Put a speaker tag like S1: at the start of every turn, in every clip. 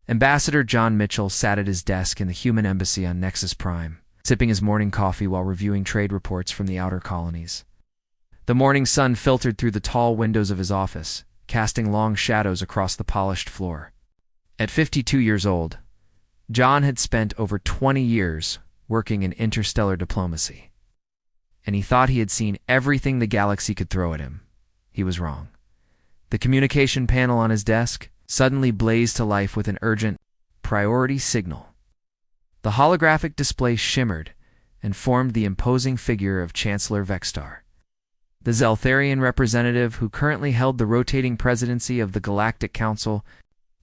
S1: Ambassador John Mitchell sat at his desk in the human embassy on Nexus Prime, sipping his morning coffee while reviewing trade reports from the outer colonies. The morning sun filtered through the tall windows of his office, casting long shadows across the polished floor. At 52 years old, John had spent over 20 years working in interstellar diplomacy. And he thought he had seen everything the galaxy could throw at him. He was wrong. The communication panel on his desk suddenly blazed to life with an urgent priority signal. The holographic display shimmered and formed the imposing figure of Chancellor Vextar, the Zeltharian representative who currently held the rotating presidency of the Galactic Council.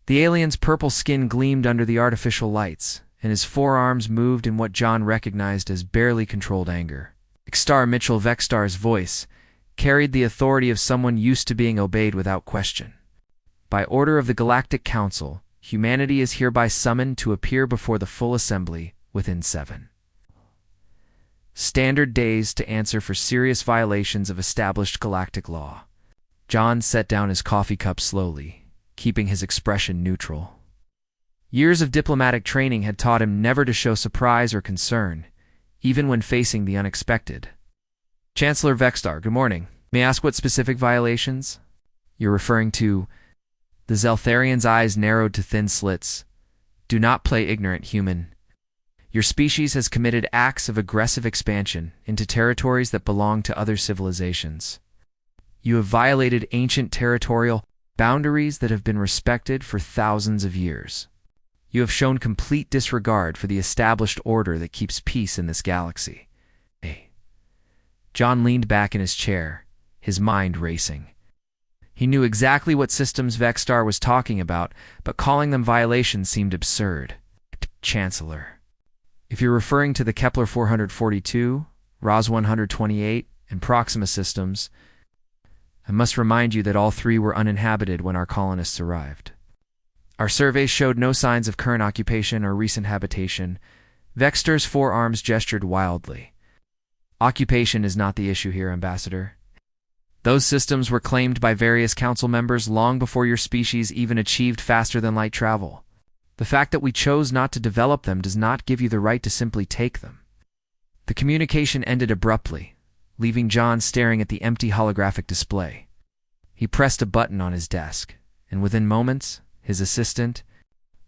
S1: The alien's purple skin gleamed under the artificial lights, and his forearms moved in what John recognized as barely controlled anger. Vextar Mitchell Vextar's voice carried the authority of someone used to being obeyed without question. By order of the Galactic Council, humanity is hereby summoned to appear before the full assembly within 7 standard days to answer for serious violations of established galactic law. John set down his coffee cup slowly, keeping his expression neutral. Years of diplomatic training had taught him never to show surprise or concern, even when facing the unexpected. Chancellor Vextar, good morning. May I ask what specific violations you're referring to? The Zeltharian's eyes narrowed to thin slits. Do not play ignorant, human. Your species has committed acts of aggressive expansion into territories that belong to other civilizations. You have violated ancient territorial boundaries that have been respected for thousands of years. You have shown complete disregard for the established order that keeps peace in this galaxy. John leaned back in his chair, his mind racing. He knew exactly what systems Vextar was talking about, but calling them violations seemed absurd. Chancellor. If you're referring to the Kepler 442, Ros 128, and Proxima systems, I must remind you that all 3 were uninhabited when our colonists arrived. Our surveys showed no signs of current occupation or recent habitation. Vextar's forearms gestured wildly. Occupation is not the issue here, Ambassador. Those systems were claimed by various council members long before your species even achieved faster-than-light travel. The fact that we chose not to develop them does not give you the right to simply take them. The communication ended abruptly, leaving John staring at the empty holographic display. He pressed a button on his desk, and within moments, his assistant,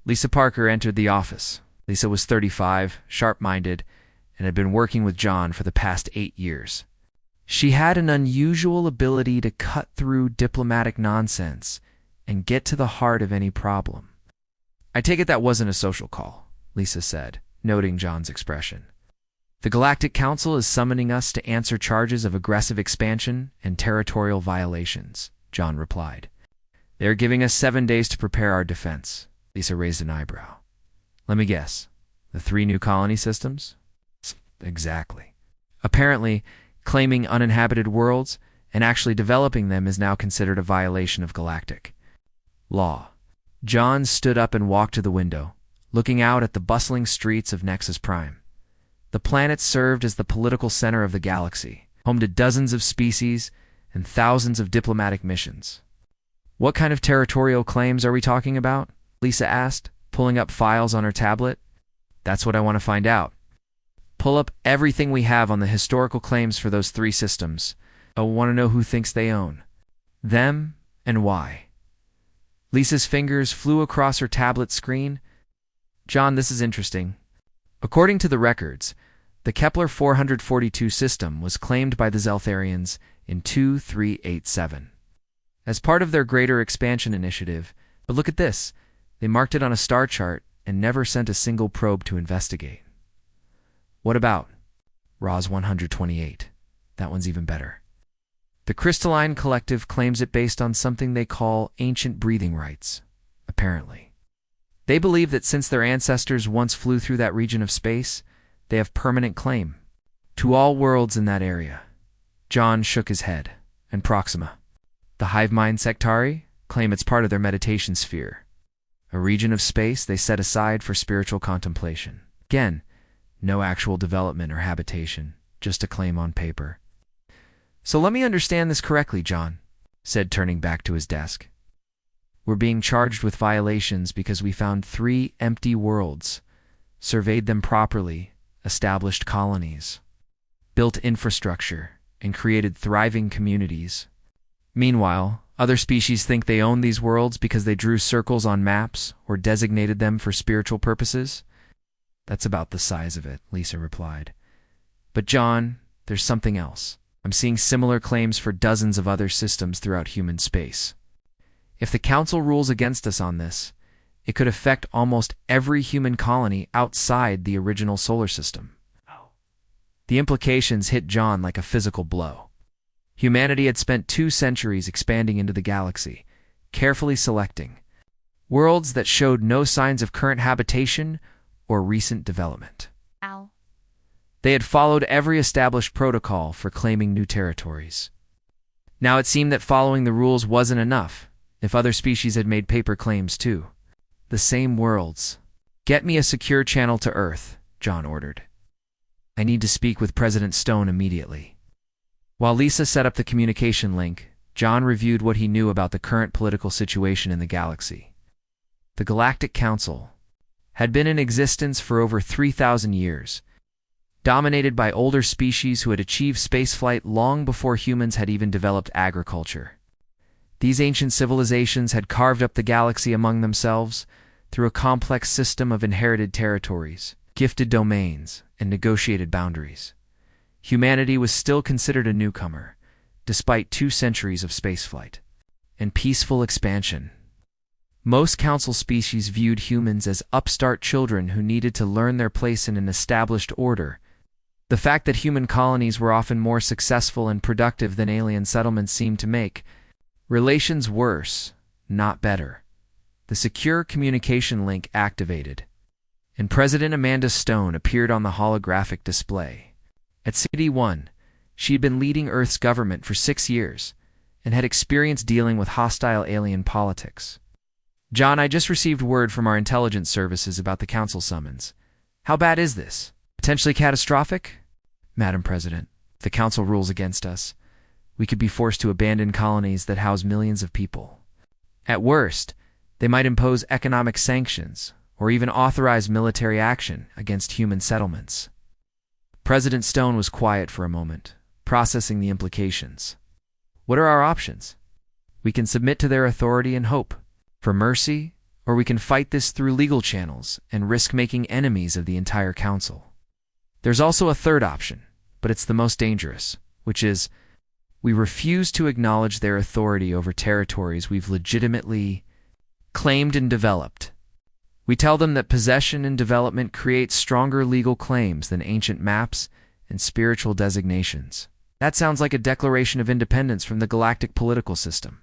S1: Lisa Parker, entered the office. Lisa was 35, sharp-minded, and had been working with John for the past 8 years. She had an unusual ability to cut through diplomatic nonsense and get to the heart of any problem. I take it that wasn't a social call, Lisa said, noting John's expression. The Galactic Council is summoning us to answer charges of aggressive expansion and territorial violations, John replied. They are giving us 7 days to prepare our defense. Lisa raised an eyebrow. Let me guess, the 3 new colony systems? Exactly. Apparently, claiming uninhabited worlds and actually developing them is now considered a violation of galactic law. John stood up and walked to the window, looking out at the bustling streets of Nexus Prime. The planet served as the political center of the galaxy, home to dozens of species and thousands of diplomatic missions. What kind of territorial claims are we talking about? Lisa asked, pulling up files on her tablet. That's what I want to find out. Pull up everything we have on the historical claims for those 3 systems. I want to know who thinks they own them and why. Lisa's fingers flew across her tablet screen. John, this is interesting. According to the records, the Kepler 442 system was claimed by the Zeltharians in 2387. As part of their greater expansion initiative, but look at this, they marked it on a star chart and never sent a single probe to investigate. What about Ros 128? That one's even better. The Crystalline Collective claims it based on something they call ancient breathing rights, apparently. They believe that since their ancestors once flew through that region of space, they have permanent claim to all worlds in that area. John shook his head. And Proxima. The hive mind sectari claim it's part of their meditation sphere, a region of space they set aside for spiritual contemplation. Again, no actual development or habitation, just a claim on paper. So let me understand this correctly, John said, turning back to his desk. We're being charged with violations because we found 3 empty worlds, surveyed them properly, established colonies, built infrastructure, and created thriving communities. Meanwhile, other species think they own these worlds because they drew circles on maps or designated them for spiritual purposes. That's about the size of it, Lisa replied. But John, there's something else. I'm seeing similar claims for dozens of other systems throughout human space. If the Council rules against us on this, it could affect almost every human colony outside the original solar system. The implications hit John like a physical blow. Humanity had spent 2 centuries expanding into the galaxy, carefully selecting worlds that showed no signs of current habitation or recent development. They had followed every established protocol for claiming new territories. Now it seemed that following the rules wasn't enough if other species had made paper claims too. The same worlds. Get me a secure channel to Earth, John ordered. I need to speak with President Stone immediately. While Lisa set up the communication link, John reviewed what he knew about the current political situation in the galaxy. The Galactic Council had been in existence for over 3,000 years, dominated by older species who had achieved spaceflight long before humans had even developed agriculture. These ancient civilizations had carved up the galaxy among themselves through a complex system of inherited territories, gifted domains, and negotiated boundaries. Humanity was still considered a newcomer, despite 2 centuries of spaceflight and peaceful expansion. Most council species viewed humans as upstart children who needed to learn their place in an established order. The fact that human colonies were often more successful and productive than alien settlements seemed to make relations worse, not better. The secure communication link activated, and President Amanda Stone appeared on the holographic display. At City 1, she had been leading Earth's government for 6 years and had experience dealing with hostile alien politics. John, I just received word from our intelligence services about the council summons. How bad is this? Potentially catastrophic? Madam President, if the council rules against us, we could be forced to abandon colonies that house millions of people. At worst, they might impose economic sanctions or even authorize military action against human settlements. President Stone was quiet for a moment, processing the implications. What are our options? We can submit to their authority and hope for mercy, or we can fight this through legal channels and risk making enemies of the entire council. There's also a third option, but it's the most dangerous, which is we refuse to acknowledge their authority over territories we've legitimately claimed and developed. We tell them that possession and development create stronger legal claims than ancient maps and spiritual designations. That sounds like a declaration of independence from the galactic political system.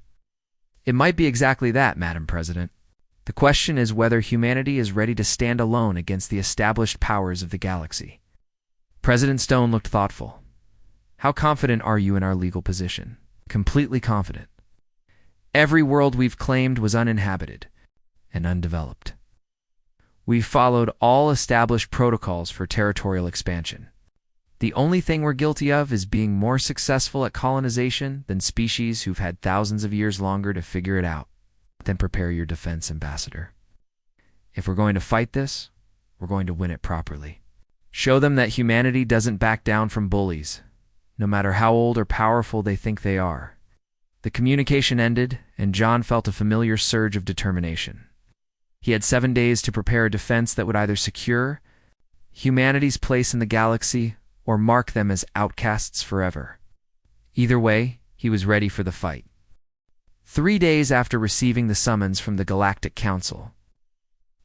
S1: It might be exactly that, Madam President. The question is whether humanity is ready to stand alone against the established powers of the galaxy. President Stone looked thoughtful. How confident are you in our legal position? Completely confident. Every world we've claimed was uninhabited and undeveloped. We've followed all established protocols for territorial expansion. The only thing we're guilty of is being more successful at colonization than species who've had thousands of years longer to figure it out. Then prepare your defense, Ambassador. If we're going to fight this, we're going to win it properly. Show them that humanity doesn't back down from bullies, no matter how old or powerful they think they are. The communication ended, and John felt a familiar surge of determination. He had 7 days to prepare a defense that would either secure humanity's place in the galaxy or mark them as outcasts forever. Either way, he was ready for the fight. 3 days after receiving the summons from the Galactic Council,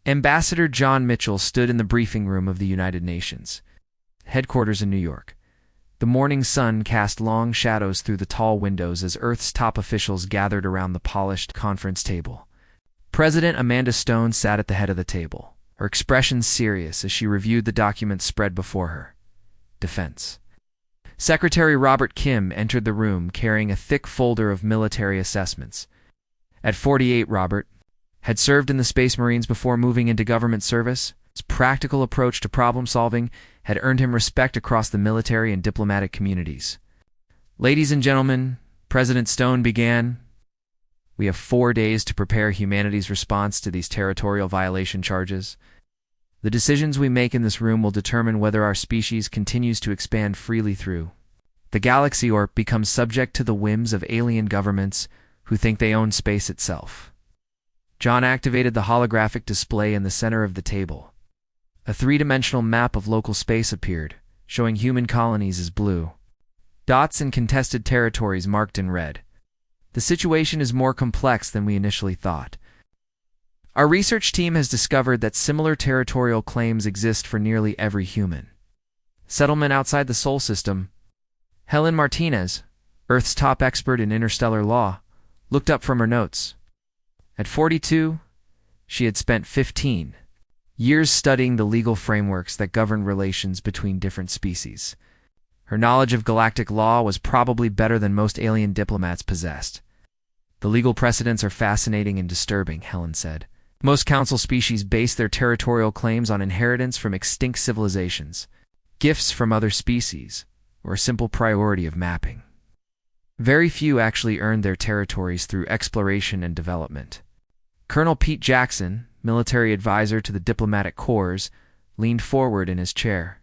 S1: Ambassador John Mitchell stood in the briefing room of the United Nations, headquarters in New York. The morning sun cast long shadows through the tall windows as Earth's top officials gathered around the polished conference table. President Amanda Stone sat at the head of the table, her expression serious as she reviewed the documents spread before her. Defense. Secretary Robert Kim entered the room carrying a thick folder of military assessments. At 48, Robert had served in the Space Marines before moving into government service. His practical approach to problem-solving had earned him respect across the military and diplomatic communities. Ladies and gentlemen, President Stone began. We have 4 days to prepare humanity's response to these territorial violation charges. The decisions we make in this room will determine whether our species continues to expand freely through the galaxy or becomes subject to the whims of alien governments who think they own space itself. John activated the holographic display in the center of the table. A 3-dimensional map of local space appeared, showing human colonies as blue, dots and contested territories marked in red. The situation is more complex than we initially thought. Our research team has discovered that similar territorial claims exist for nearly every human settlement outside the Sol system. Helen Martinez, Earth's top expert in interstellar law, looked up from her notes. At 42, she had spent 15 years studying the legal frameworks that govern relations between different species. Her knowledge of galactic law was probably better than most alien diplomats possessed. The legal precedents are fascinating and disturbing, Helen said. Most council species base their territorial claims on inheritance from extinct civilizations, gifts from other species, or a simple priority of mapping. Very few actually earned their territories through exploration and development. Colonel Pete Jackson, military advisor to the diplomatic corps, leaned forward in his chair.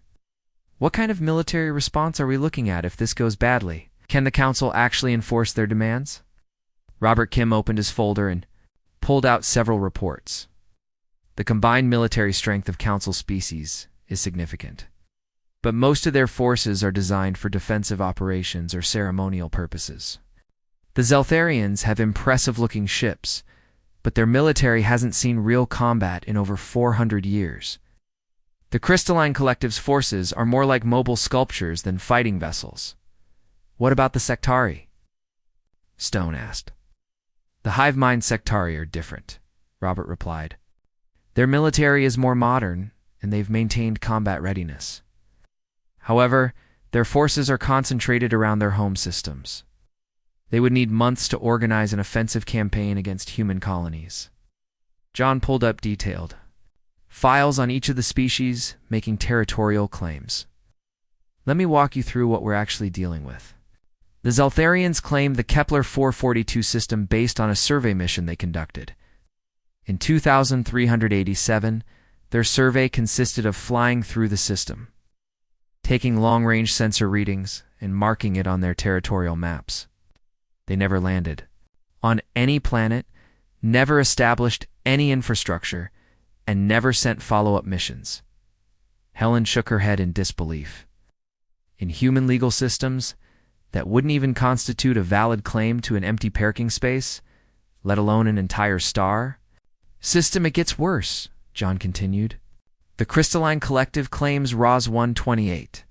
S1: What kind of military response are we looking at if this goes badly? Can the council actually enforce their demands? Robert Kim opened his folder and pulled out several reports. The combined military strength of council species is significant, but most of their forces are designed for defensive operations or ceremonial purposes. The Zeltharians have impressive-looking ships, but their military hasn't seen real combat in over 400 years. The Crystalline Collective's forces are more like mobile sculptures than fighting vessels. What about the Sectari? Stone asked. The hive mind Sectari are different, Robert replied. Their military is more modern, and they've maintained combat readiness. However, their forces are concentrated around their home systems. They would need months to organize an offensive campaign against human colonies. John pulled up detailed files on each of the species, making territorial claims. Let me walk you through what we're actually dealing with. The Zeltharians claimed the Kepler 442 system based on a survey mission they conducted. In 2387, their survey consisted of flying through the system, taking long-range sensor readings, and marking it on their territorial maps. They never landed on any planet, never established any infrastructure, and never sent follow-up missions. Helen shook her head in disbelief. In human legal systems, that wouldn't even constitute a valid claim to an empty parking space, let alone an entire star. System, it gets worse, John continued. The Crystalline Collective claims ROS 128.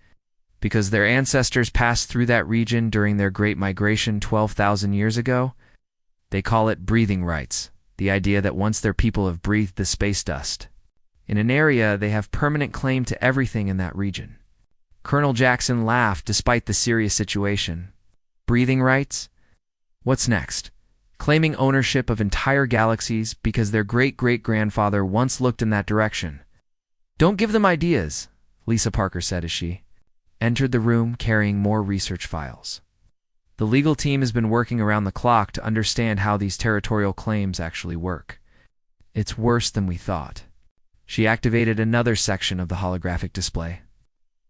S1: Because their ancestors passed through that region during their Great Migration 12,000 years ago, they call it breathing rights, the idea that once their people have breathed the space dust in an area, they have permanent claim to everything in that region. Colonel Jackson laughed despite the serious situation. Breathing rights? What's next? Claiming ownership of entire galaxies because their great-great-grandfather once looked in that direction. Don't give them ideas, Lisa Parker said as she entered the room carrying more research files. The legal team has been working around the clock to understand how these territorial claims actually work. It's worse than we thought. She activated another section of the holographic display,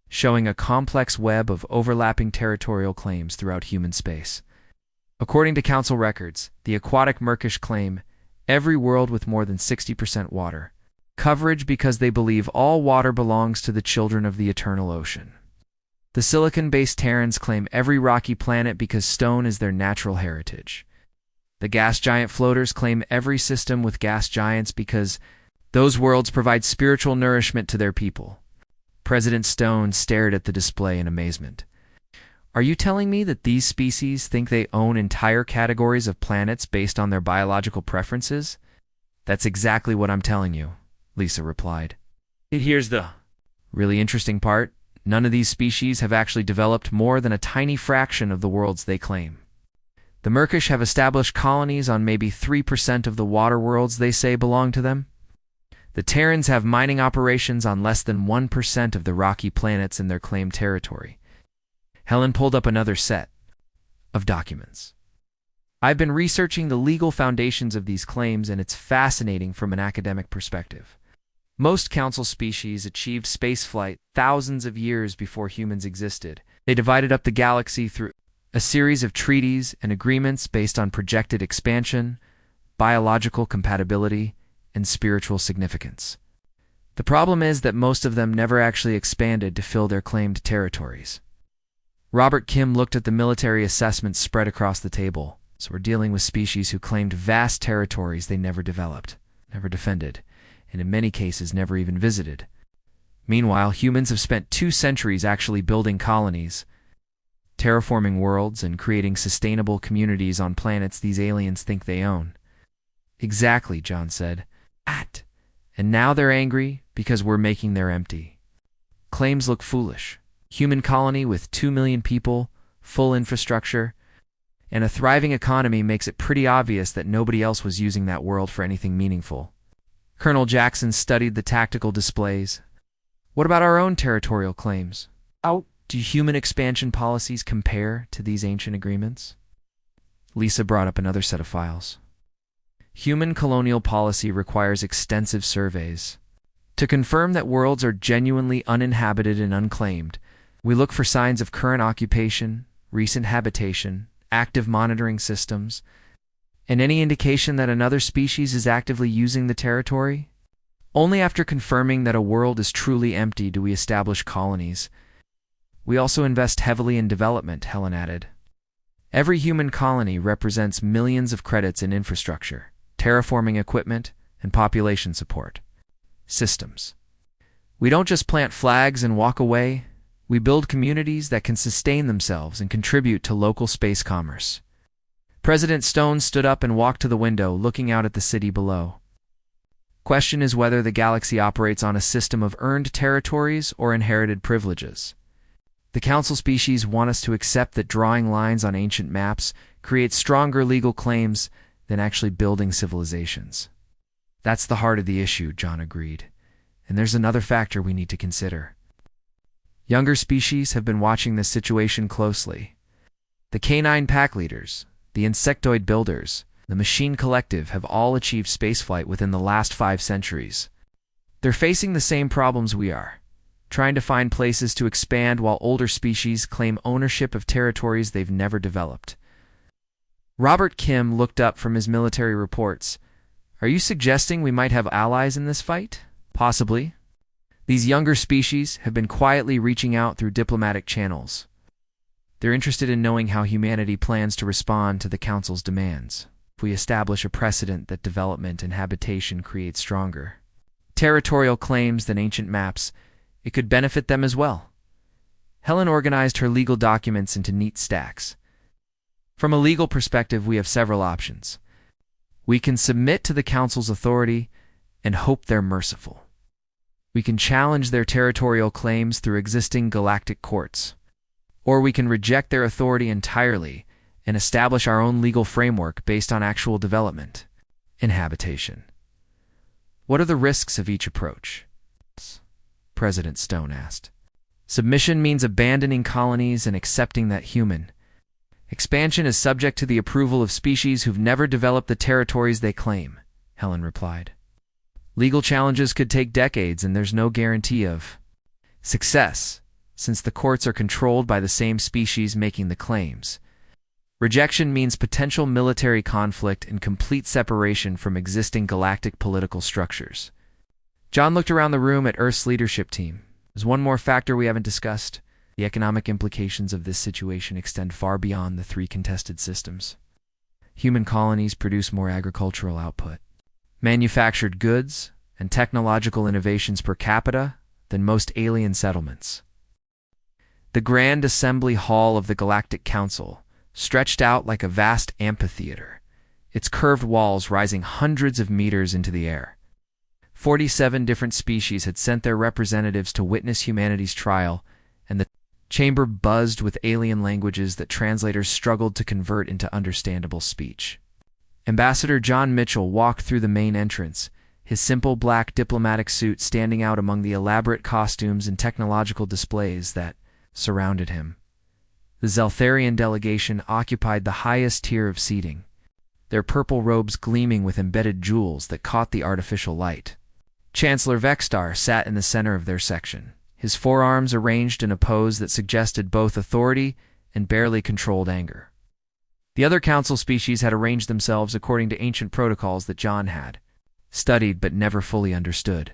S1: showing a complex web of overlapping territorial claims throughout human space. According to council records, the aquatic Merkish claim every world with more than 60% water coverage because they believe all water belongs to the children of the eternal ocean. The silicon-based Terrans claim every rocky planet because stone is their natural heritage. The gas giant floaters claim every system with gas giants because those worlds provide spiritual nourishment to their people. President Stone stared at the display in amazement. Are you telling me that these species think they own entire categories of planets based on their biological preferences? That's exactly what I'm telling you, Lisa replied. Here's the really interesting part. None of these species have actually developed more than a tiny fraction of the worlds they claim. The Merkish have established colonies on maybe 3% of the water worlds they say belong to them. The Terrans have mining operations on less than 1% of the rocky planets in their claimed territory. Helen pulled up another set of documents. I've been researching the legal foundations of these claims, and it's fascinating from an academic perspective. Most council species achieved spaceflight thousands of years before humans existed. They divided up the galaxy through a series of treaties and agreements based on projected expansion, biological compatibility, and spiritual significance. The problem is that most of them never actually expanded to fill their claimed territories. Robert Kim looked at the military assessments spread across the table. So we're dealing with species who claimed vast territories they never developed, never defended, and in many cases never even visited. Meanwhile, humans have spent 2 centuries actually building colonies, terraforming worlds, and creating sustainable communities on planets these aliens think they own. Exactly, John said. And now they're angry because we're making their empty. Claims look foolish. Human colony with 2 million people, full infrastructure, and a thriving economy makes it pretty obvious that nobody else was using that world for anything meaningful. Colonel Jackson studied the tactical displays. What about our own territorial claims? Do human expansion policies compare to these ancient agreements? Lisa brought up another set of files. Human colonial policy requires extensive surveys. To confirm that worlds are genuinely uninhabited and unclaimed, we look for signs of current occupation, recent habitation, active monitoring systems, and any indication that another species is actively using the territory. Only after confirming that a world is truly empty do we establish colonies. We also invest heavily in development, Helen added. Every human colony represents millions of credits in infrastructure, terraforming equipment, and population support systems. We don't just plant flags and walk away. We build communities that can sustain themselves and contribute to local space commerce. President Stone stood up and walked to the window, looking out at the city below. Question is whether the galaxy operates on a system of earned territories or inherited privileges. The council species want us to accept that drawing lines on ancient maps creates stronger legal claims than actually building civilizations. That's the heart of the issue, John agreed. And there's another factor we need to consider. Younger species have been watching this situation closely. The canine pack leaders, the insectoid builders, the machine collective have all achieved spaceflight within the last 5 centuries. They're facing the same problems we are, trying to find places to expand while older species claim ownership of territories they've never developed. Robert Kim looked up from his military reports. Are you suggesting we might have allies in this fight? Possibly. These younger species have been quietly reaching out through diplomatic channels. They're interested in knowing how humanity plans to respond to the Council's demands. If we establish a precedent that development and habitation create stronger territorial claims than ancient maps, it could benefit them as well. Helen organized her legal documents into neat stacks. From a legal perspective, we have several options. We can submit to the Council's authority and hope they're merciful. We can challenge their territorial claims through existing galactic courts. Or we can reject their authority entirely and establish our own legal framework based on actual development and habitation. What are the risks of each approach? President Stone asked. Submission means abandoning colonies and accepting that human expansion is subject to the approval of species who've never developed the territories they claim, Helen replied. Legal challenges could take decades, and there's no guarantee of success, since the courts are controlled by the same species making the claims. Rejection means potential military conflict and complete separation from existing galactic political structures. John looked around the room at Earth's leadership team. There's one more factor we haven't discussed. The economic implications of this situation extend far beyond the 3 contested systems. Human colonies produce more agricultural output, manufactured goods, and technological innovations per capita than most alien settlements. The Grand Assembly Hall of the Galactic Council stretched out like a vast amphitheater, its curved walls rising hundreds of meters into the air. 47 different species had sent their representatives to witness humanity's trial, and the chamber buzzed with alien languages that translators struggled to convert into understandable speech. Ambassador John Mitchell walked through the main entrance, his simple black diplomatic suit standing out among the elaborate costumes and technological displays that surrounded him. The Zeltharian delegation occupied the highest tier of seating, their purple robes gleaming with embedded jewels that caught the artificial light. Chancellor Vexstar sat in the center of their section, his forearms arranged in a pose that suggested both authority and barely controlled anger. The other council species had arranged themselves according to ancient protocols that John had studied but never fully understood.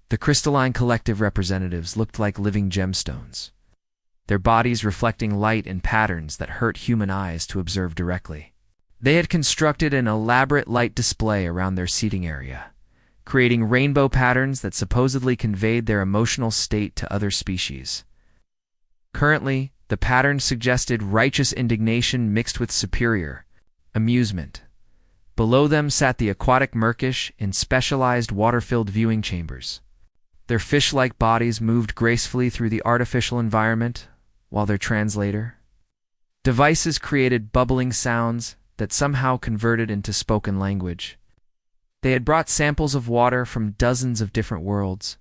S1: The crystalline collective representatives looked like living gemstones, their bodies reflecting light in patterns that hurt human eyes to observe directly. They had constructed an elaborate light display around their seating area, creating rainbow patterns that supposedly conveyed their emotional state to other species. Currently, the patterns suggested righteous indignation mixed with superior amusement. Below them sat the aquatic merkish in specialized water-filled viewing chambers. Their fish-like bodies moved gracefully through the artificial environment, while their translator devices created bubbling sounds that somehow converted into spoken language. They had brought samples of water from dozens of different worlds,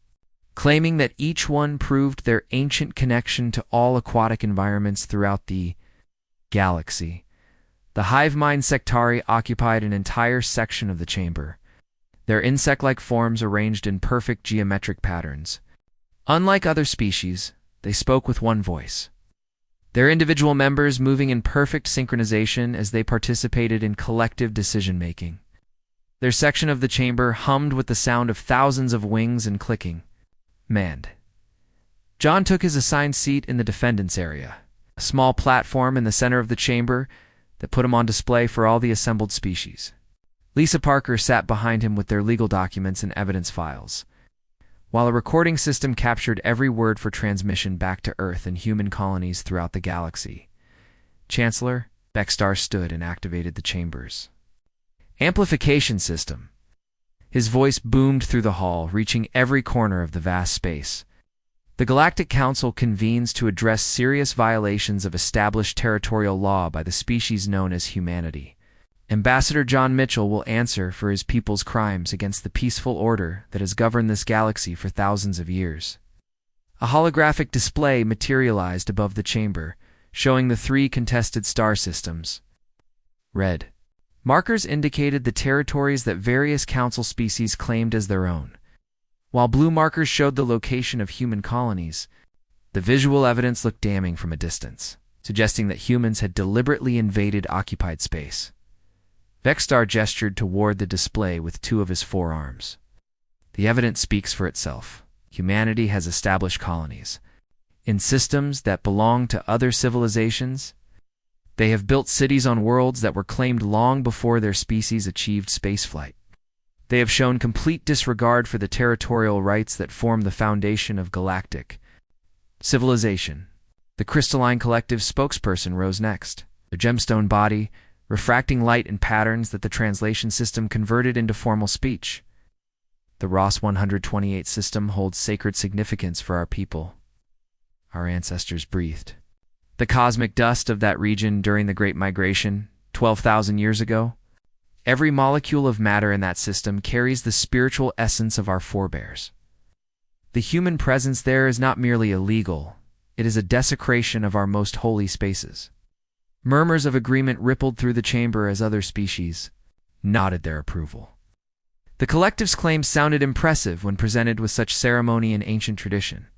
S1: claiming that each one proved their ancient connection to all aquatic environments throughout the galaxy. The hive mind sectari occupied an entire section of the chamber, their insect-like forms arranged in perfect geometric patterns. Unlike other species, they spoke with one voice, their individual members moving in perfect synchronization as they participated in collective decision-making. Their section of the chamber hummed with the sound of thousands of wings and clicking. Manned. John took his assigned seat in the defendants area, a small platform in the center of the chamber that put him on display for all the assembled species. Lisa Parker sat behind him with their legal documents and evidence files, while a recording system captured every word for transmission back to Earth and human colonies throughout the galaxy. Chancellor Vexstar stood and activated the chamber's amplification system. His voice boomed through the hall, reaching every corner of the vast space. The Galactic Council convenes to address serious violations of established territorial law by the species known as humanity. Ambassador John Mitchell will answer for his people's crimes against the peaceful order that has governed this galaxy for thousands of years. A holographic display materialized above the chamber, showing the 3 contested star systems. Red markers indicated the territories that various council species claimed as their own, while blue markers showed the location of human colonies. The visual evidence looked damning from a distance, suggesting that humans had deliberately invaded occupied space. Vexstar gestured toward the display with 2 of his forearms. The evidence speaks for itself. Humanity has established colonies in systems that belong to other civilizations. They have built cities on worlds that were claimed long before their species achieved spaceflight. They have shown complete disregard for the territorial rights that form the foundation of galactic civilization. The crystalline collective spokesperson rose next, a gemstone body refracting light in patterns that the translation system converted into formal speech. The Ross 128 system holds sacred significance for our people. Our ancestors breathed the cosmic dust of that region during the Great Migration, 12,000 years ago. Every molecule of matter in that system carries the spiritual essence of our forebears. The human presence there is not merely illegal, it is a desecration of our most holy spaces. Murmurs of agreement rippled through the chamber as other species nodded their approval. The collective's claims sounded impressive when presented with such ceremony and ancient tradition.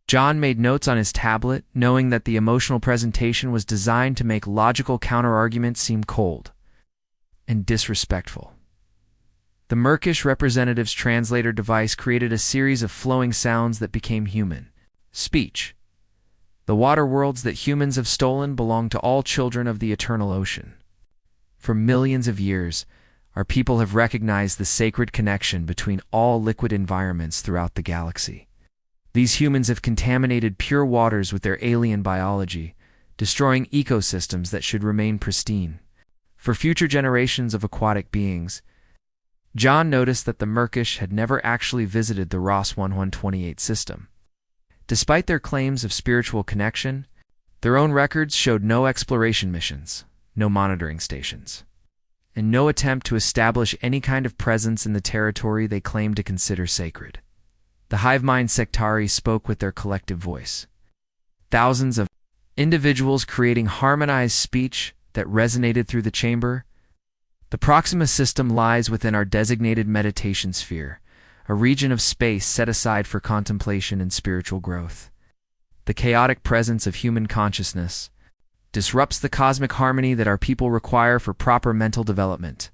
S1: John made notes on his tablet, knowing that the emotional presentation was designed to make logical counterarguments seem cold and disrespectful. The Merkish representative's translator device created a series of flowing sounds that became human speech. The water worlds that humans have stolen belong to all children of the eternal ocean. For millions of years, our people have recognized the sacred connection between all liquid environments throughout the galaxy. These humans have contaminated pure waters with their alien biology, destroying ecosystems that should remain pristine for future generations of aquatic beings. John noticed that the Merkish had never actually visited the Ross 128 system. Despite their claims of spiritual connection, their own records showed no exploration missions, no monitoring stations, and no attempt to establish any kind of presence in the territory they claimed to consider sacred. The hive mind sectari spoke with their collective voice. Thousands of individuals creating harmonized speech that resonated through the chamber. The Proxima system lies within our designated meditation sphere, a region of space set aside for contemplation and spiritual growth. The chaotic presence of human consciousness disrupts the cosmic harmony that our people require for proper mental development.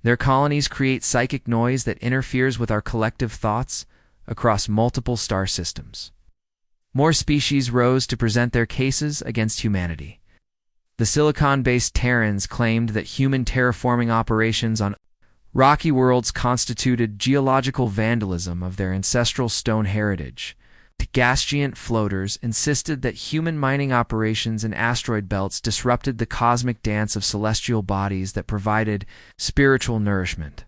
S1: Their colonies create psychic noise that interferes with our collective thoughts across multiple star systems. More species rose to present their cases against humanity. The silicon-based Terrans claimed that human terraforming operations on rocky worlds constituted geological vandalism of their ancestral stone heritage. The gas giant floaters insisted that human mining operations in asteroid belts disrupted the cosmic dance of celestial bodies that provided spiritual nourishment.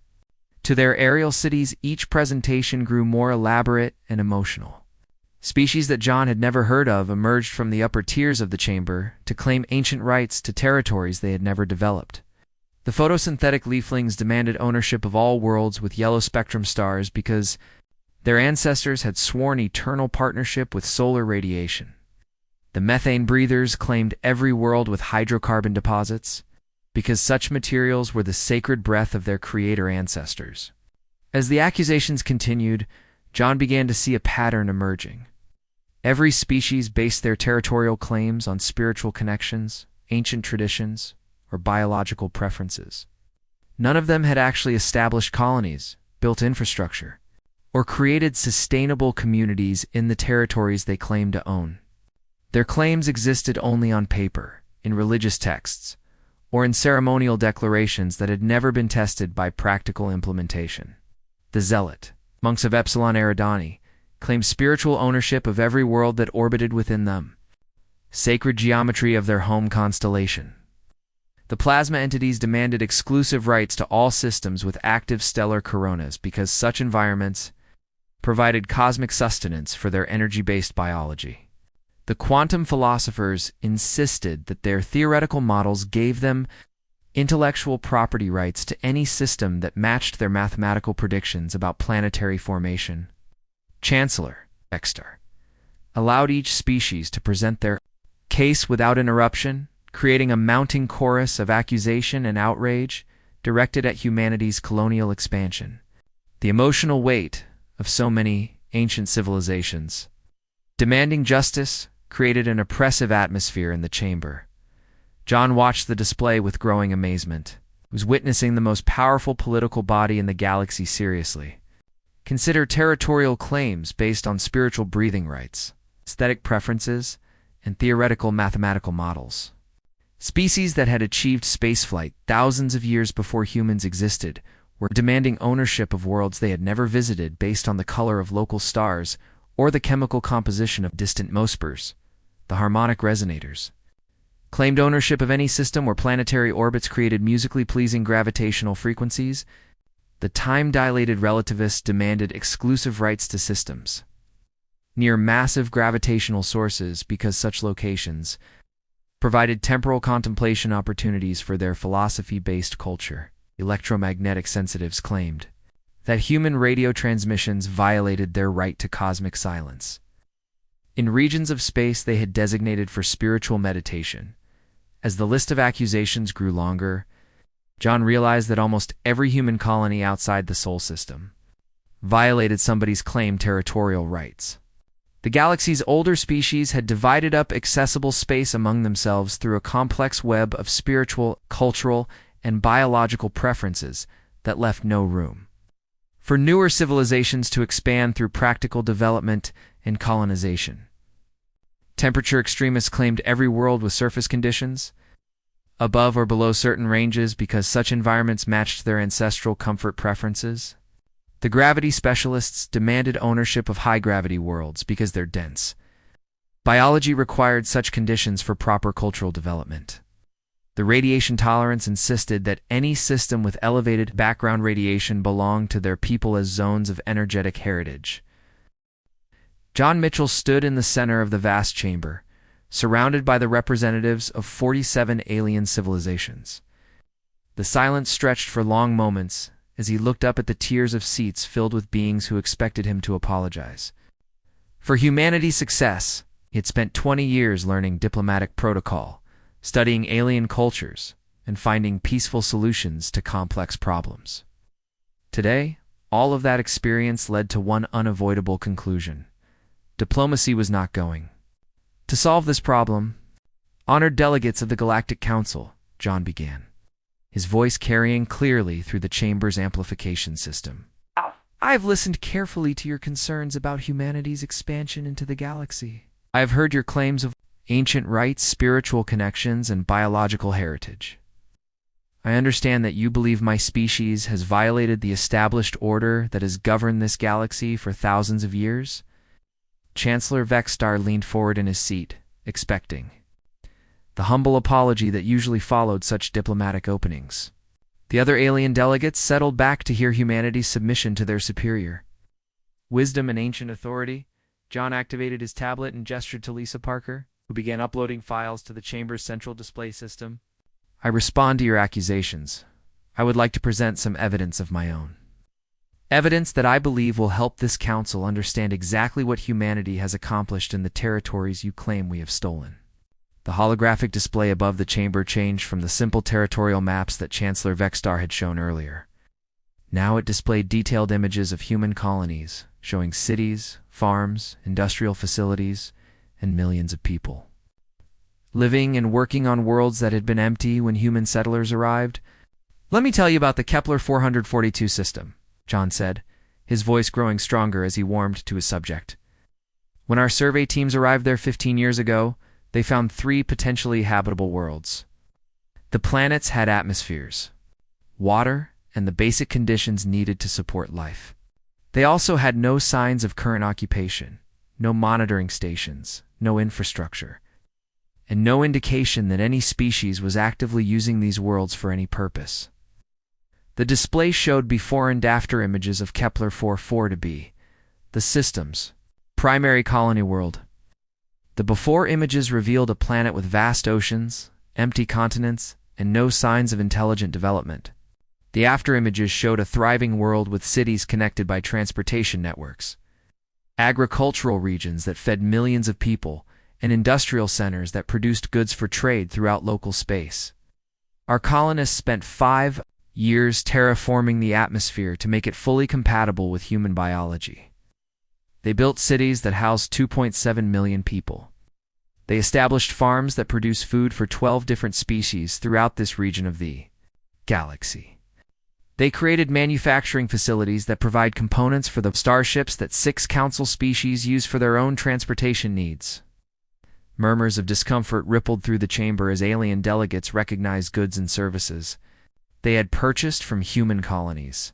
S1: To their aerial cities, each presentation grew more elaborate and emotional. Species that John had never heard of emerged from the upper tiers of the chamber to claim ancient rights to territories they had never developed. The photosynthetic leaflings demanded ownership of all worlds with yellow spectrum stars because their ancestors had sworn eternal partnership with solar radiation. The methane breathers claimed every world with hydrocarbon deposits because such materials were the sacred breath of their creator ancestors. As the accusations continued, John began to see a pattern emerging. Every species based their territorial claims on spiritual connections, ancient traditions, or biological preferences. None of them had actually established colonies, built infrastructure, or created sustainable communities in the territories they claimed to own. Their claims existed only on paper, in religious texts, or in ceremonial declarations that had never been tested by practical implementation. The Zealot, monks of Epsilon Eridani, claimed spiritual ownership of every world that orbited within them, sacred geometry of their home constellation. The plasma entities demanded exclusive rights to all systems with active stellar coronas because such environments provided cosmic sustenance for their energy-based biology. The quantum philosophers insisted that their theoretical models gave them intellectual property rights to any system that matched their mathematical predictions about planetary formation. Chancellor Extar allowed each species to present their case without interruption, creating a mounting chorus of accusation and outrage directed at humanity's colonial expansion. The emotional weight of so many ancient civilizations demanding justice created an oppressive atmosphere in the chamber. John watched the display with growing amazement. He was witnessing the most powerful political body in the galaxy seriously. Consider territorial claims based on spiritual breathing rights, aesthetic preferences, and theoretical mathematical models. Species that had achieved spaceflight thousands of years before humans existed were demanding ownership of worlds they had never visited based on the color of local stars or the chemical composition of distant mospers, the harmonic resonators. Claimed ownership of any system where planetary orbits created musically pleasing gravitational frequencies. The time-dilated relativists demanded exclusive rights to systems near massive gravitational sources because such locations provided temporal contemplation opportunities for their philosophy-based culture. Electromagnetic sensitives claimed that human radio transmissions violated their right to cosmic silence. In regions of space they had designated for spiritual meditation. As the list of accusations grew longer, John realized that almost every human colony outside the Sol system violated somebody's claimed territorial rights. The galaxy's older species had divided up accessible space among themselves through a complex web of spiritual, cultural, and biological preferences that left no room for newer civilizations to expand through practical development and colonization. Temperature extremists claimed every world with surface conditions above or below certain ranges because such environments matched their ancestral comfort preferences. The gravity specialists demanded ownership of high-gravity worlds because they're dense. Biology required such conditions for proper cultural development. The radiation tolerance insisted that any system with elevated background radiation belonged to their people as zones of energetic heritage. John Mitchell stood in the center of the vast chamber, surrounded by the representatives of 47 alien civilizations. The silence stretched for long moments as he looked up at the tiers of seats filled with beings who expected him to apologize. For humanity's success, he had spent 20 years learning diplomatic protocol, studying alien cultures, and finding peaceful solutions to complex problems. Today, all of that experience led to one unavoidable conclusion. Diplomacy was not going to solve this problem. Honored delegates of the Galactic Council, John began, his voice carrying clearly through the chamber's amplification system. I have listened carefully to your concerns about humanity's expansion into the galaxy. I have heard your claims of ancient rites, spiritual connections, and biological heritage. I understand that you believe my species has violated the established order that has governed this galaxy for thousands of years. Chancellor Vexstar leaned forward in his seat, expecting the humble apology that usually followed such diplomatic openings. The other alien delegates settled back to hear humanity's submission to their superior. Wisdom and ancient authority, John activated his tablet and gestured to Lisa Parker, who began uploading files to the chamber's central display system. I respond to your accusations. I would like to present some evidence of my own. Evidence that I believe will help this council understand exactly what humanity has accomplished in the territories you claim we have stolen. The holographic display above the chamber changed from the simple territorial maps that Chancellor Vexstar had shown earlier. Now it displayed detailed images of human colonies, showing cities, farms, industrial facilities, and millions of people living and working on worlds that had been empty when human settlers arrived. Let me tell you about the Kepler 442 system, John said, his voice growing stronger as he warmed to his subject. When our survey teams arrived there 15 years ago, they found 3 potentially habitable worlds. The planets had atmospheres, water, and the basic conditions needed to support life. They also had no signs of current occupation, no monitoring stations, no infrastructure, and no indication that any species was actively using these worlds for any purpose. The display showed before and after images of Kepler 442b, the system's primary colony world. The before images revealed a planet with vast oceans, empty continents, and no signs of intelligent development. The after images showed a thriving world with cities connected by transportation networks, agricultural regions that fed millions of people, and industrial centers that produced goods for trade throughout local space. Our colonists spent 5 years terraforming the atmosphere to make it fully compatible with human biology. They built cities that housed 2.7 million people. They established farms that produce food for 12 different species throughout this region of the galaxy. They created manufacturing facilities that provide components for the starships that 6 council species use for their own transportation needs. Murmurs of discomfort rippled through the chamber as alien delegates recognized goods and services they had purchased from human colonies.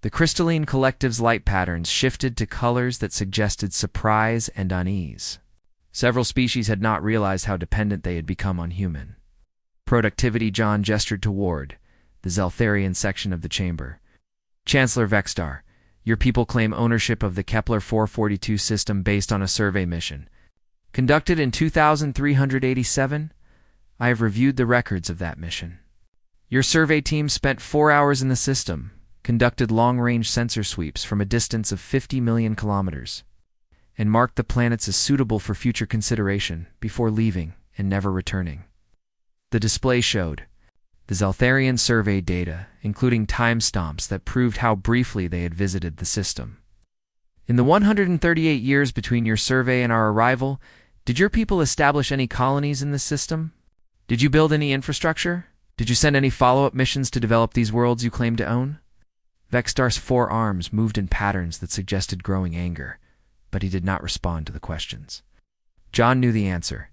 S1: The crystalline collective's light patterns shifted to colors that suggested surprise and unease. Several species had not realized how dependent they had become on human productivity. John gestured toward the Zeltharian section of the chamber. Chancellor Vexstar, your people claim ownership of the Kepler 442 system based on a survey mission conducted in 2387. I have reviewed the records of that mission. Your survey team spent 4 hours in the system, conducted long-range sensor sweeps from a distance of 50 million kilometers, and marked the planets as suitable for future consideration before leaving and never returning. The display showed the Zeltharian survey data, including timestamps that proved how briefly they had visited the system. In the 138 years between your survey and our arrival, did your people establish any colonies in this system? Did you build any infrastructure? Did you send any follow-up missions to develop these worlds you claim to own? Vexstar's 4 arms moved in patterns that suggested growing anger, but he did not respond to the questions. John knew the answer,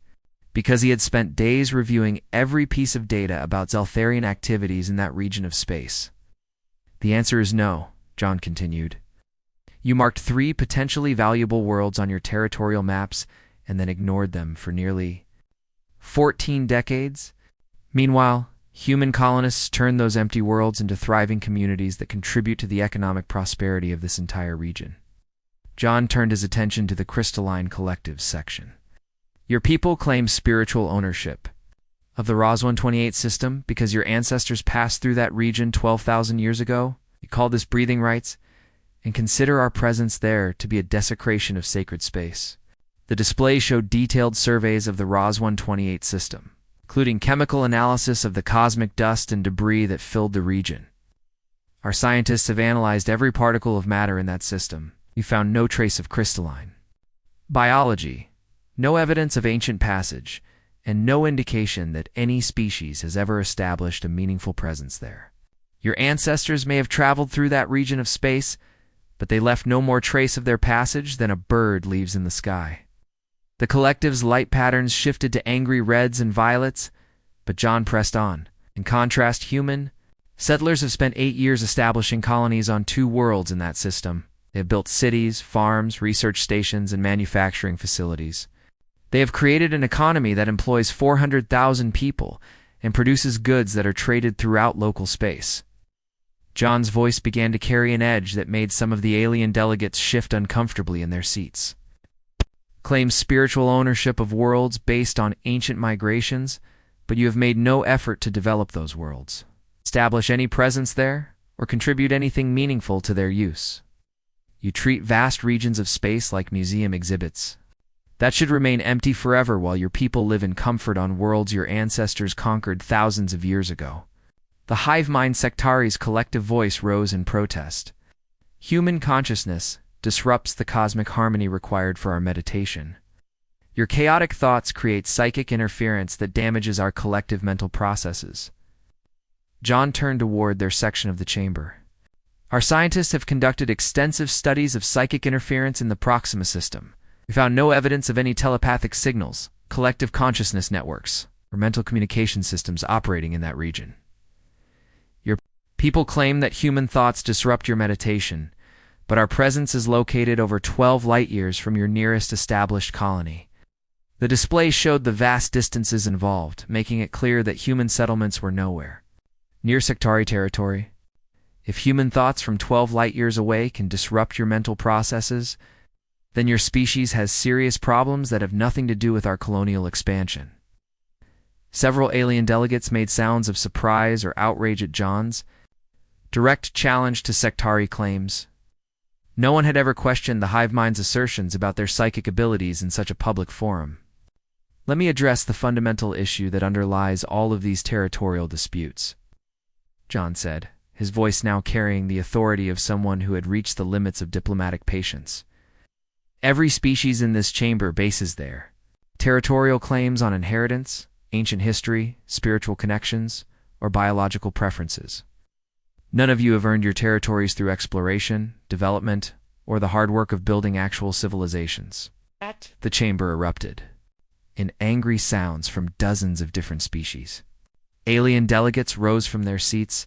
S1: because he had spent days reviewing every piece of data about Zeltharian activities in that region of space. The answer is no, John continued. You marked 3 potentially valuable worlds on your territorial maps and then ignored them for nearly 14 decades. Meanwhile, human colonists turned those empty worlds into thriving communities that contribute to the economic prosperity of this entire region. John turned his attention to the crystalline collectives section. Your people claim spiritual ownership of the Ros-128 system because your ancestors passed through that region 12,000 years ago. You call this breathing rights, and consider our presence there to be a desecration of sacred space. The display showed detailed surveys of the Ros-128 system, including chemical analysis of the cosmic dust and debris that filled the region. Our scientists have analyzed every particle of matter in that system. We found no trace of crystalline biology, no evidence of ancient passage, and no indication that any species has ever established a meaningful presence there. Your ancestors may have traveled through that region of space, but they left no more trace of their passage than a bird leaves in the sky. The collective's light patterns shifted to angry reds and violets, but John pressed on. In contrast, human settlers have spent 8 years establishing colonies on 2 worlds in that system. They have built cities, farms, research stations, and manufacturing facilities. They have created an economy that employs 400,000 people and produces goods that are traded throughout local space. John's voice began to carry an edge that made some of the alien delegates shift uncomfortably in their seats. Claims spiritual ownership of worlds based on ancient migrations, but you have made no effort to develop those worlds, establish any presence there, or contribute anything meaningful to their use. You treat vast regions of space like museum exhibits. That should remain empty forever while your people live in comfort on worlds your ancestors conquered thousands of years ago. The hive mind sectaries' collective voice rose in protest. Human consciousness disrupts the cosmic harmony required for our meditation. Your chaotic thoughts create psychic interference that damages our collective mental processes. John turned toward their section of the chamber. Our scientists have conducted extensive studies of psychic interference in the Proxima system. We found no evidence of any telepathic signals, collective consciousness networks, or mental communication systems operating in that region. Your people claim that human thoughts disrupt your meditation, but our presence is located over 12 light-years from your nearest established colony. The display showed the vast distances involved, making it clear that human settlements were nowhere near sectari territory. If human thoughts from 12 light-years away can disrupt your mental processes, then your species has serious problems that have nothing to do with our colonial expansion. Several alien delegates made sounds of surprise or outrage at John's direct challenge to sectari claims. No one had ever questioned the hive mind's assertions about their psychic abilities in such a public forum. Let me address the fundamental issue that underlies all of these territorial disputes, John said, his voice now carrying the authority of someone who had reached the limits of diplomatic patience. Every species in this chamber bases their territorial claims on inheritance, ancient history, spiritual connections, or biological preferences. None of you have earned your territories through exploration, development, or the hard work of building actual civilizations. The chamber erupted in angry sounds from dozens of different species. Alien delegates rose from their seats,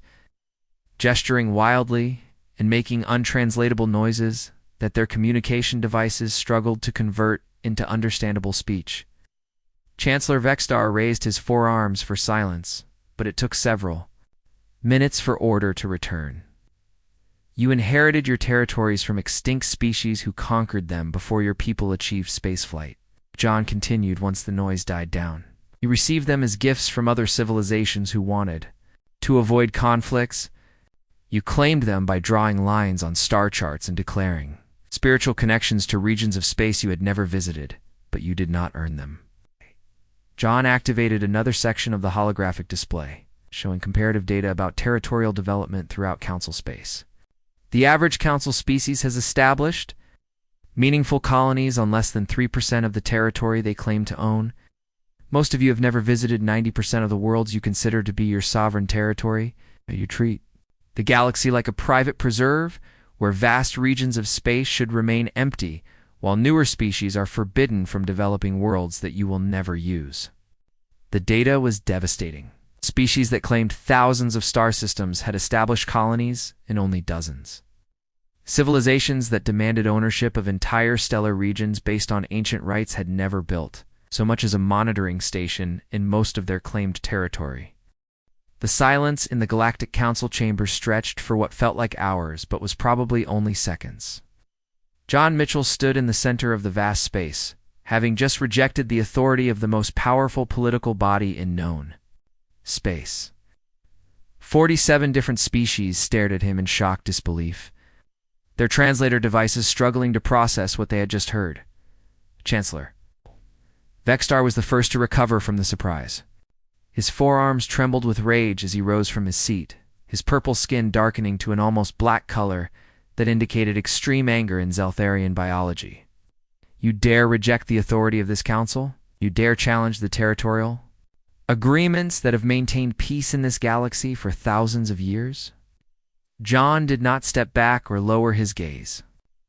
S1: gesturing wildly and making untranslatable noises that their communication devices struggled to convert into understandable speech. Chancellor Vextar raised his forearms for silence, but it took several minutes for order to return. You inherited your territories from extinct species who conquered them before your people achieved spaceflight. John continued once the noise died down. You received them as gifts from other civilizations who wanted to avoid conflicts. You claimed them by drawing lines on star charts and declaring spiritual connections to regions of space you had never visited, but you did not earn them. John activated another section of the holographic display, showing comparative data about territorial development throughout Council space. The average Council species has established meaningful colonies on less than 3% of the territory they claim to own. Most of you have never visited 90% of the worlds you consider to be your sovereign territory. You treat the galaxy like a private preserve where vast regions of space should remain empty, while newer species are forbidden from developing worlds that you will never use. The data was devastating. Species that claimed thousands of star systems had established colonies in only dozens. Civilizations that demanded ownership of entire stellar regions based on ancient rights had never built so much as a monitoring station in most of their claimed territory. The silence in the Galactic Council chamber stretched for what felt like hours, but was probably only seconds. John Mitchell stood in the center of the vast space, having just rejected the authority of the most powerful political body in known space. 47 different species stared at him in shocked disbelief, their translator devices struggling to process what they had just heard. Chancellor Vextar was the first to recover from the surprise. His forearms trembled with rage as he rose from his seat, his purple skin darkening to an almost black color that indicated extreme anger in Zeltharian biology. You dare reject the authority of this council? You dare challenge the territorial agreements that have maintained peace in this galaxy for thousands of years? John did not step back or lower his gaze.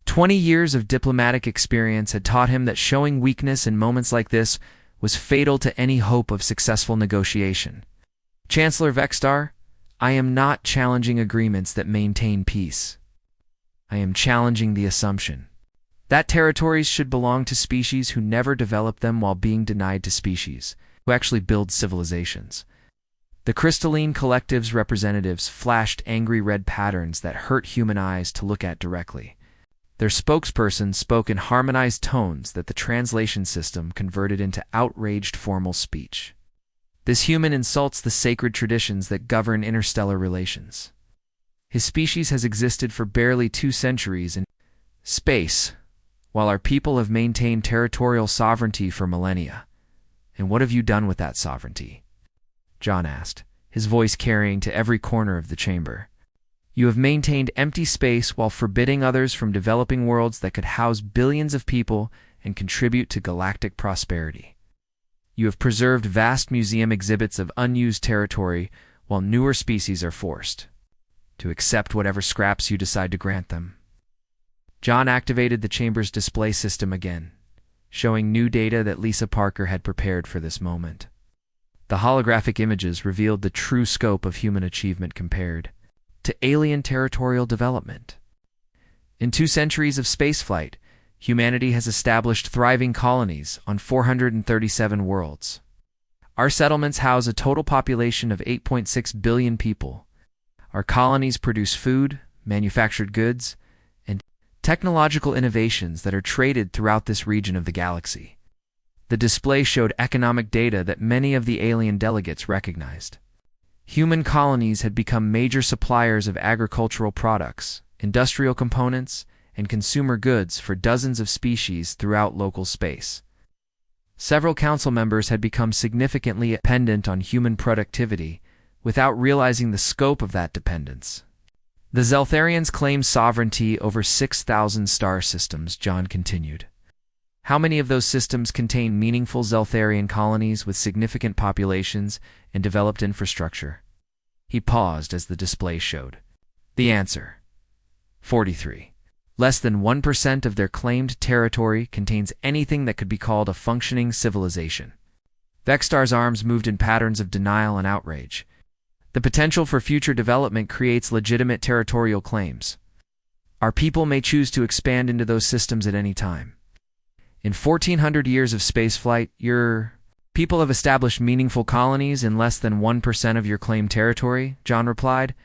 S1: 20 years of diplomatic experience had taught him that showing weakness in moments like this was fatal to any hope of successful negotiation. Chancellor Vexstar, I am not challenging agreements that maintain peace. I am challenging the assumption that territories should belong to species who never develop them while being denied to species who actually build civilizations. The crystalline collective's representatives flashed angry red patterns that hurt human eyes to look at directly. Their spokesperson spoke in harmonized tones that the translation system converted into outraged formal speech. This human insults the sacred traditions that govern interstellar relations. His species has existed for barely 2 centuries in space, while our people have maintained territorial sovereignty for millennia. And what have you done with that sovereignty? John asked, his voice carrying to every corner of the chamber. You have maintained empty space while forbidding others from developing worlds that could house billions of people and contribute to galactic prosperity. You have preserved vast museum exhibits of unused territory while newer species are forced to accept whatever scraps you decide to grant them. John activated the chamber's display system again, showing new data that Lisa Parker had prepared for this moment. The holographic images revealed the true scope of human achievement compared to alien territorial development. In 2 centuries of spaceflight, humanity has established thriving colonies on 437 worlds. Our settlements house a total population of 8.6 billion people. Our colonies produce food, manufactured goods, and technological innovations that are traded throughout this region of the galaxy. The display showed economic data that many of the alien delegates recognized. Human colonies had become major suppliers of agricultural products, industrial components, and consumer goods for dozens of species throughout local space. Several council members had become significantly dependent on human productivity without realizing the scope of that dependence. The Zeltharians claim sovereignty over 6,000 star systems, John continued. How many of those systems contain meaningful Zeltharian colonies with significant populations and developed infrastructure? He paused as the display showed. The answer: 43. Less than 1% of their claimed territory contains anything that could be called a functioning civilization. Vexstar's arms moved in patterns of denial and outrage. The potential for future development creates legitimate territorial claims. Our people may choose to expand into those systems at any time. In 1,400 years of spaceflight, your people have established meaningful colonies in less than 1% of your claimed territory, John replied.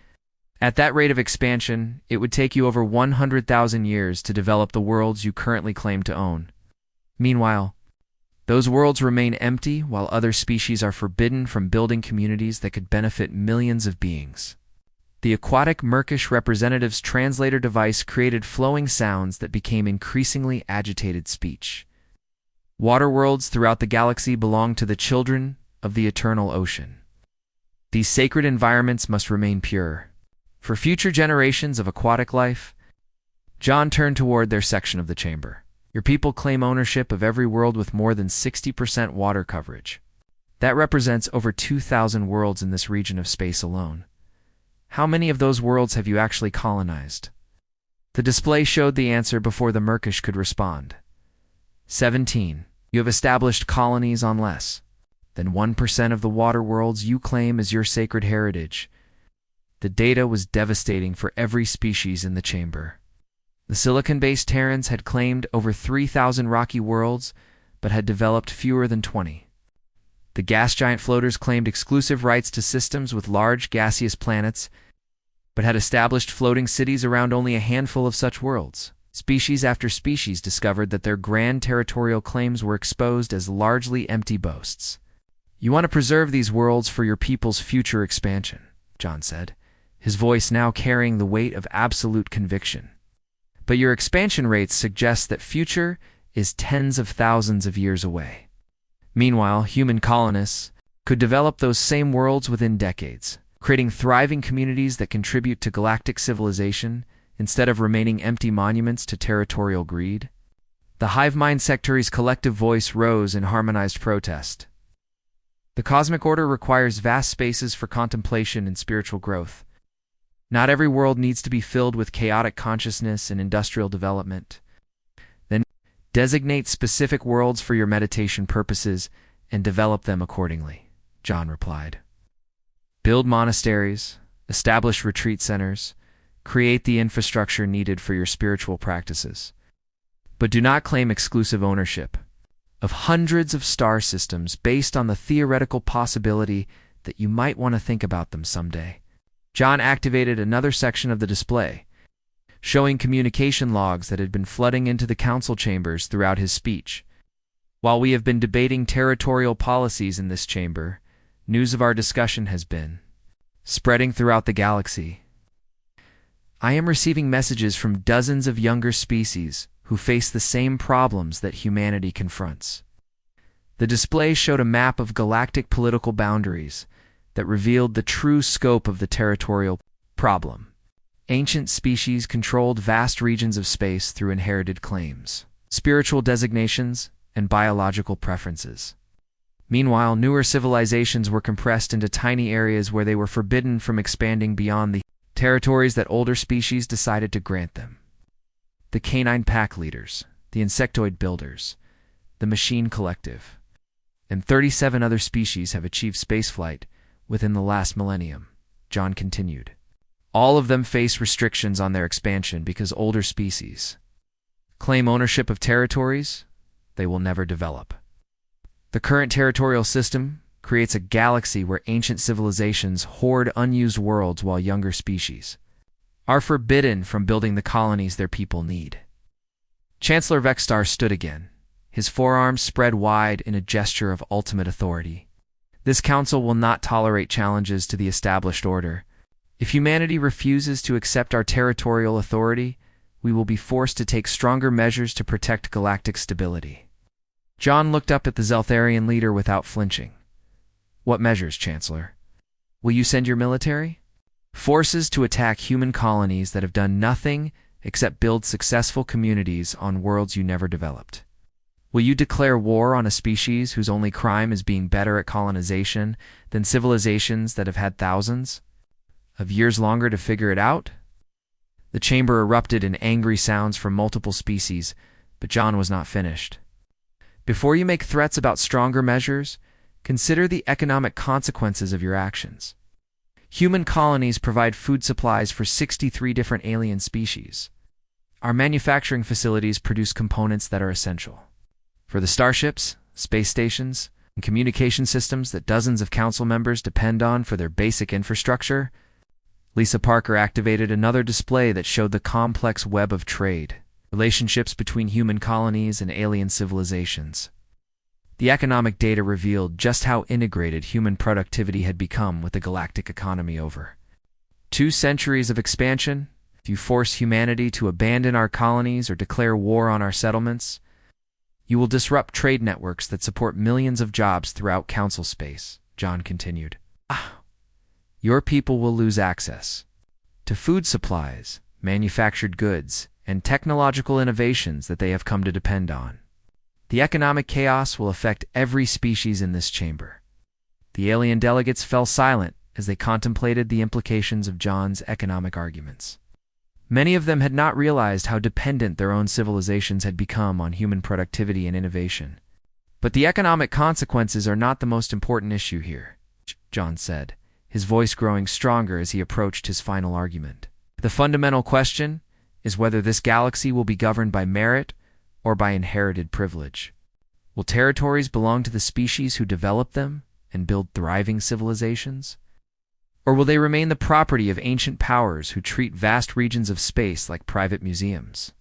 S1: At that rate of expansion, it would take you over 100,000 years to develop the worlds you currently claim to own. Meanwhile, those worlds remain empty while other species are forbidden from building communities that could benefit millions of beings. The aquatic Merkish representative's translator device created flowing sounds that became increasingly agitated speech. Water worlds throughout the galaxy belong to the children of the eternal ocean. These sacred environments must remain pure. For future generations of aquatic life, John turned toward their section of the chamber. Your people claim ownership of every world with more than 60% water coverage. That represents over 2,000 worlds in this region of space alone. How many of those worlds have you actually colonized? The display showed the answer before the Merkish could respond. 17. You have established colonies on less than 1% of the water worlds you claim as your sacred heritage. The data was devastating for every species in the chamber. The silicon-based Terrans had claimed over 3,000 rocky worlds, but had developed fewer than 20. The gas giant floaters claimed exclusive rights to systems with large gaseous planets, but had established floating cities around only a handful of such worlds. Species after species discovered that their grand territorial claims were exposed as largely empty boasts. You want to preserve these worlds for your people's future expansion, John said, his voice now carrying the weight of absolute conviction. But your expansion rates suggest that future is tens of thousands of years away. Meanwhile, human colonists could develop those same worlds within decades, creating thriving communities that contribute to galactic civilization instead of remaining empty monuments to territorial greed. The hive mind sectary's collective voice rose in harmonized protest. The cosmic order requires vast spaces for contemplation and spiritual growth. Not every world needs to be filled with chaotic consciousness and industrial development. Then designate specific worlds for your meditation purposes and develop them accordingly, John replied. Build monasteries, establish retreat centers, create the infrastructure needed for your spiritual practices. But do not claim exclusive ownership of hundreds of star systems based on the theoretical possibility that you might want to think about them someday. John activated another section of the display, showing communication logs that had been flooding into the council chambers throughout his speech. While we have been debating territorial policies in this chamber, news of our discussion has been spreading throughout the galaxy. I am receiving messages from dozens of younger species who face the same problems that humanity confronts. The display showed a map of galactic political boundaries that revealed the true scope of the territorial problem. Ancient species controlled vast regions of space through inherited claims, spiritual designations, and biological preferences. Meanwhile, newer civilizations were compressed into tiny areas where they were forbidden from expanding beyond the territories that older species decided to grant them. The canine pack leaders, the insectoid builders, the machine collective, and 37 other species have achieved spaceflight within the last millennium, John continued. All of them face restrictions on their expansion because older species claim ownership of territories they will never develop. The current territorial system creates a galaxy where ancient civilizations hoard unused worlds while younger species are forbidden from building the colonies their people need. Chancellor Vexstar stood again, his forearms spread wide in a gesture of ultimate authority. This council will not tolerate challenges to the established order. If humanity refuses to accept our territorial authority, we will be forced to take stronger measures to protect galactic stability. John looked up at the Zeltharian leader without flinching. What measures, Chancellor? Will you send your military forces to attack human colonies that have done nothing except build successful communities on worlds you never developed? Will you declare war on a species whose only crime is being better at colonization than civilizations that have had thousands of years longer to figure it out? The chamber erupted in angry sounds from multiple species, but John was not finished. Before you make threats about stronger measures, consider the economic consequences of your actions. Human colonies provide food supplies for 63 different alien species. Our manufacturing facilities produce components that are essential for the starships, space stations, and communication systems that dozens of council members depend on for their basic infrastructure. Lisa Parker activated another display that showed the complex web of trade, relationships between human colonies and alien civilizations. The economic data revealed just how integrated human productivity had become with the galactic economy over 2 centuries of expansion. If you force humanity to abandon our colonies or declare war on our settlements, you will disrupt trade networks that support millions of jobs throughout council space, John continued. Your people will lose access to food supplies, manufactured goods, and technological innovations that they have come to depend on. The economic chaos will affect every species in this chamber. The alien delegates fell silent as they contemplated the implications of John's economic arguments. Many of them had not realized how dependent their own civilizations had become on human productivity and innovation. But the economic consequences are not the most important issue here, John said, his voice growing stronger as he approached his final argument. The fundamental question is whether this galaxy will be governed by merit or by inherited privilege. Will territories belong to the species who develop them and build thriving civilizations? Or will they remain the property of ancient powers who treat vast regions of space like private museums?